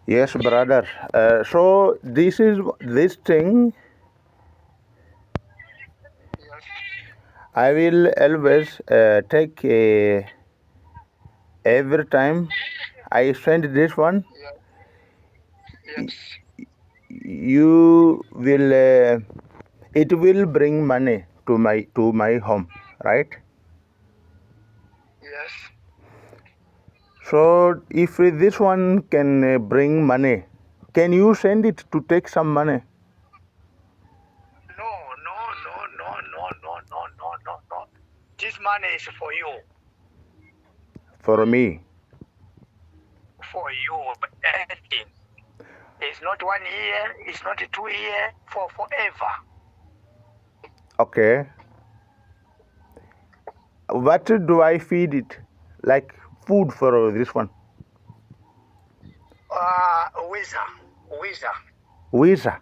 Yes, brother. So this thing. Yes. I will always take every time I send this one. Yes. Yes. You will. It will bring money to my home, right? Yes. So if this one can bring money, can you send it to take some money No, no, no, no, no, no, no, no, no, no. This money is for you. for me? For you. Anything. It's not 1 year, it's not 2 years, for forever. Okay. What do I feed it? Like food for this one? Wizard. Visa,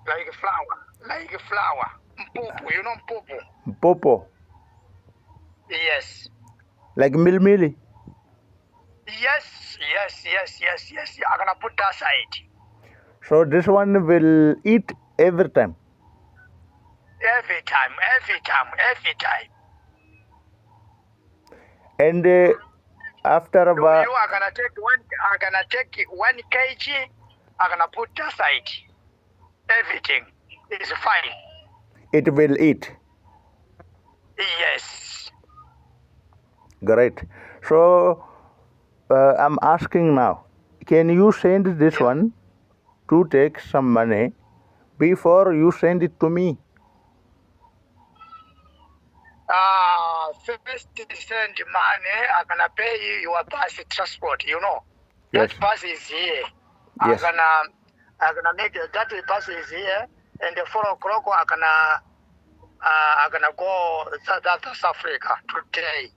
Like flower. Like flower. Mpopo, you know mpopo? popo, Yes. like milmili. Yes. I'm gonna put that side. So this one will eat every time. Every time. And after So about, you are gonna take 1 kg. I'm gonna put that side. Everything is fine. it will eat. Yes. Great. So I'm asking now, can you send this Yeah. one to take some money before you send it to me? First send money. I'm gonna pay you your bus transport. You know, Yes. that bus is here. Yes. I'm gonna make that bus is here, and the 4 o'clock I'm gonna go South Africa today.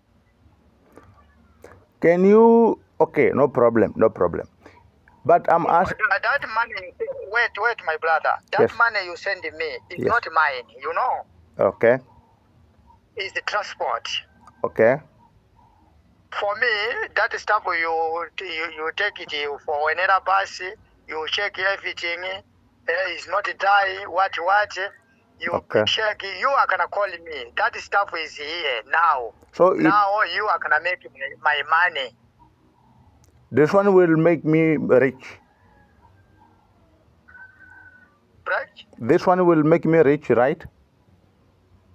Can you? Okay, no problem, no problem. But I'm asking. That money, wait, my brother. That Yes. money you send me is Yes. not mine. You know, Okay. it's the transport. Okay. For me, that stuff you take it for another bus. You check everything. It's not die. What? You Okay. check. You are gonna call me. That stuff is here now. So Now you are gonna make my money. this one will make me rich. Right? This one will make me rich, right?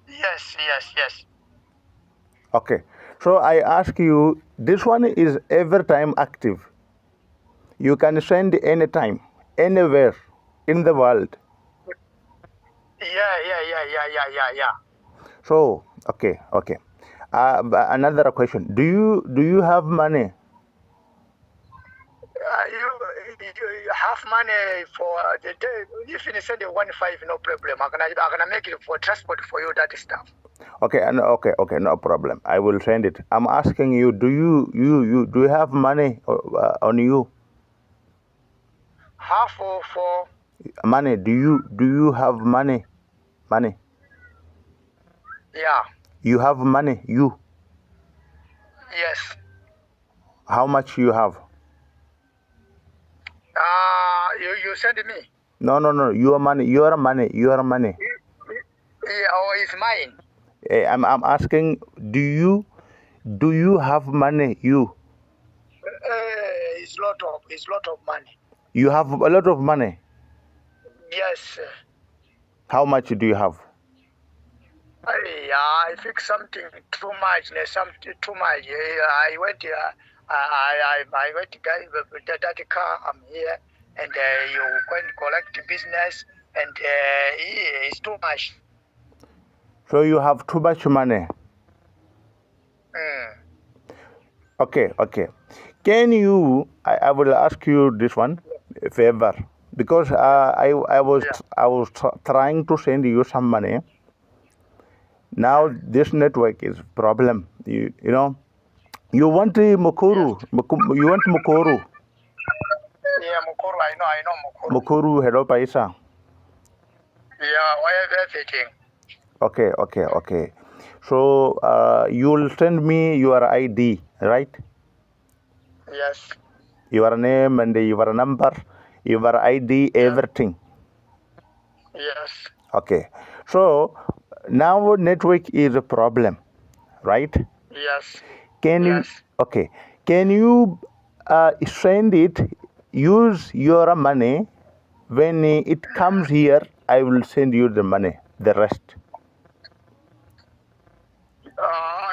Yes. Okay. So I ask you, this one is every time active. You can send anytime, anywhere in the world. Yeah. So okay. Another question: Do you have money? You have money for the day. If you send the 1.5, no problem. I'm gonna make it for transport for you. That stuff. Okay, and okay, no problem. I will send it. I'm asking you, do you have money on you? Half for Money? Do you have money? Money? yeah. You have money? You? Yes. How much you have? You send me. No. Your money. Your money. Yeah, or it's mine. I'm asking, do you have money? You? It's lot of money. You have a lot of money. Yes. How much do you have? I think something too much. Something too much. I went. I went to get that car. I'm here, and you go and collect business, and it's too much. So you have too much money. Okay. Can you? I will ask you this one favor because I was trying to send you some money. Now this network is problem. You know. You want Mukuru? You want Mukuru? Yeah, Mukuru. I know Mukuru. Mukuru hello paisa. Yeah, everything. Okay. So you'll send me your ID, right? Yes. Your name and your number. your ID, everything. Yes. Okay. So now network is a problem, right? Yes. Can you? Yes. Okay. Can you send it? Use your money. When it comes here, I will send you the money. The rest.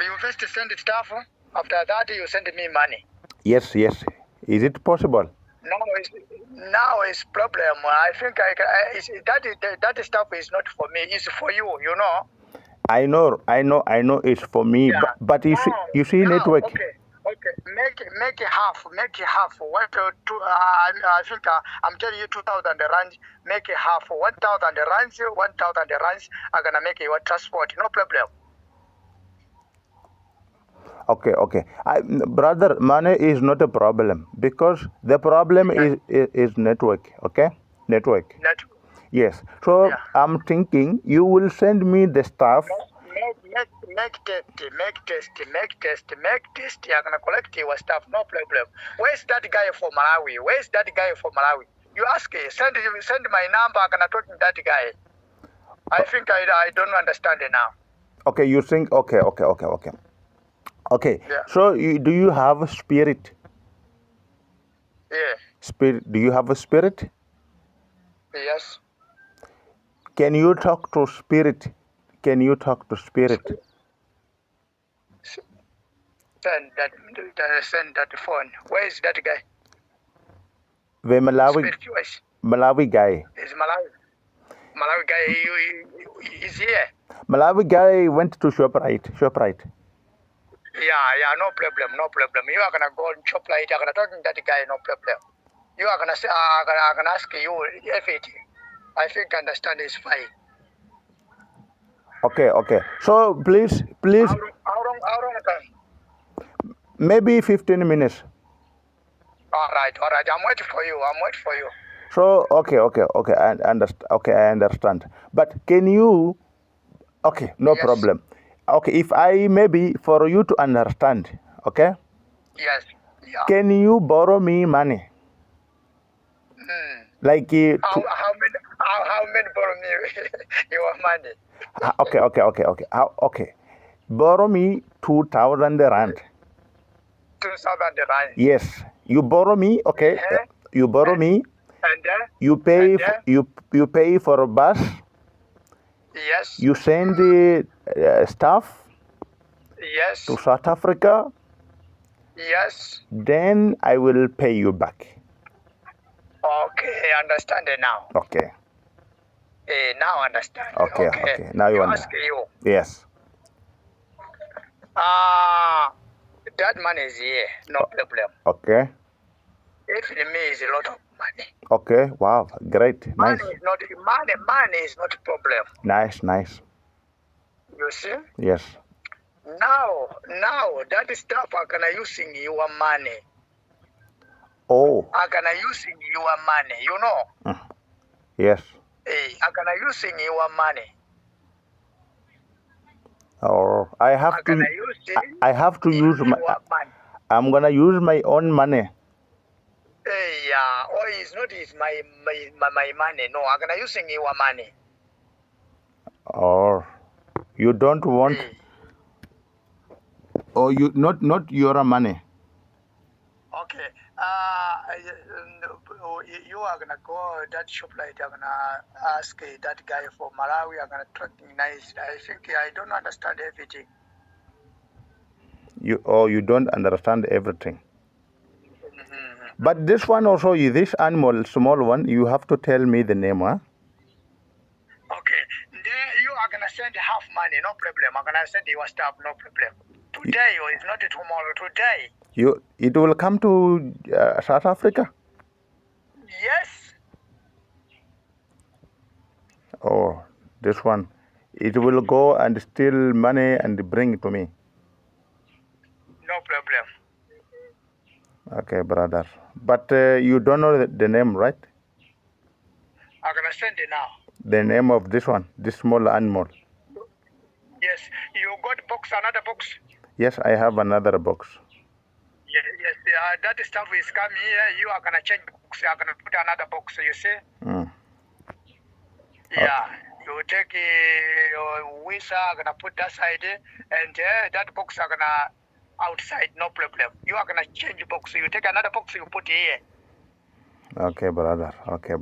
You first send the stuff. After that, you send me money. Yes. Yes. Is it possible? Now is problem. I think that stuff is not for me. It's for you. You know. I know. It's for me, Yeah. but you see No. network. Okay. Make it half. What? I think I'm telling you 2,000 rands. Make it half. 1,000 rands. 1,000 rands. I'm gonna make your transport. No problem. Okay. Brother, money is not a problem because the problem is network. Okay, network. Net. Yes. So Yeah. I'm thinking you will send me the stuff. Make test. You're gonna collect your stuff, no problem. Where's that guy for Malawi? You ask, send my number, I'm gonna talk to that guy. I think I don't understand it now. Okay, you think okay. Yeah. So do you have a spirit? Yeah. Spirit? Do you have a spirit? Yes. Can you talk to spirit? Can you talk to spirit? Send that phone. Where is that guy? The Malawi guy. Is Malawi guy is here. Malawi guy went to Shoprite. Yeah, no problem. You are gonna go and chop light. I'm gonna talk to that guy, no problem. You are gonna say, I'm gonna ask you everything. I think understand is fine. Okay. So please, How long time? maybe 15 minutes. All right. I'm waiting for you. So okay. I understand. But can you? Okay, no Yes. problem. Okay, if I maybe for you to understand. Okay. Yes. Yeah. Can you borrow me money? Like how many borrow me your money? Okay. Borrow me 2,000 rand. 2,000 rand. Yes, you borrow me. Okay, you borrow me. And You pay. You pay for a bus. Yes. You send the stuff Yes. to South Africa. Yes. Then I will pay you back. Okay, understand it now. Okay. Now understand. Okay. Now you understand. Ask you. Yes. That money is here, no problem. Okay. If it means a lot of money. Okay. Wow. Great. Nice. Money is not a problem. Nice. You see? Yes. Now that stuff I'm gonna using your money. Oh. I'm gonna using your money, you know. Yes. I'm gonna using your money. Oh, I have to use my. money. I'm gonna use my own money. It's not my money. No, I'm gonna using your money. Or you don't want. Or you not your money. Okay. You are gonna go that shop like I'm gonna ask that guy for Malawi. I'm gonna talk nice. I think I don't understand everything. You don't understand everything. But this one also, this animal, small one, you have to tell me the name, huh? Okay. Then you are gonna send half money, no problem. I'm gonna send your stuff, no problem. Today or it's not tomorrow. Today. It will come to South Africa. Yes. Oh, this one, it will go and steal money and bring it to me. No problem. Okay, brother. But you don't know the name, right? I'm gonna send it now. The name of this one, this small animal. Yes. You got another box? Yes, I have another box. Yes. that stuff is coming here. You are gonna change box. You are gonna put another box. You see? Yeah. You take Wisa, gonna put that side, and that box are gonna outside. No problem. You are gonna change box. You take another box. You put here. Okay, brother. Okay.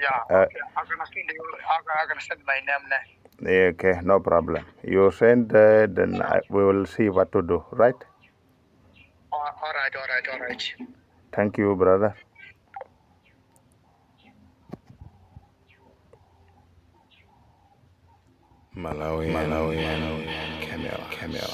Yeah. Okay. I'm gonna send my name now. Okay, no problem. You send, then we will see what to do, right? All right. Thank you, brother. Malawian camera.